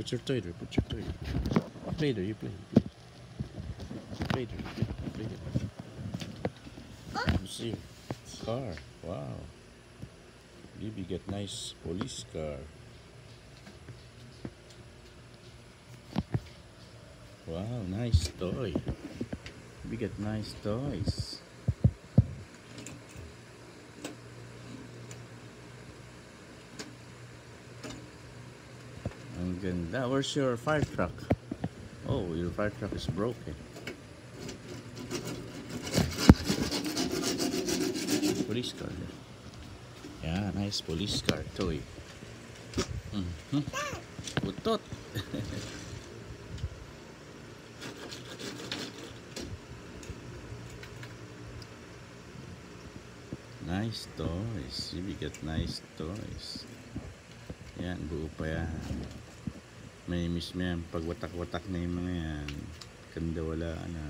Put your toy there. Put your toy there. You play there. You play. You play there. You play there. You see, car. Wow. Libby get nice police car. Wow, nice toy. We get nice toys. Ang ganda. Where's your fire truck? Oh, your fire truck is broken. Police car. Yeah, nice police car toy. Putot. Nice toys. We get nice toys. Yan, buo pa yan. May miss mo yan. Pag watak-watak na yung mga yan. Ganda wala na.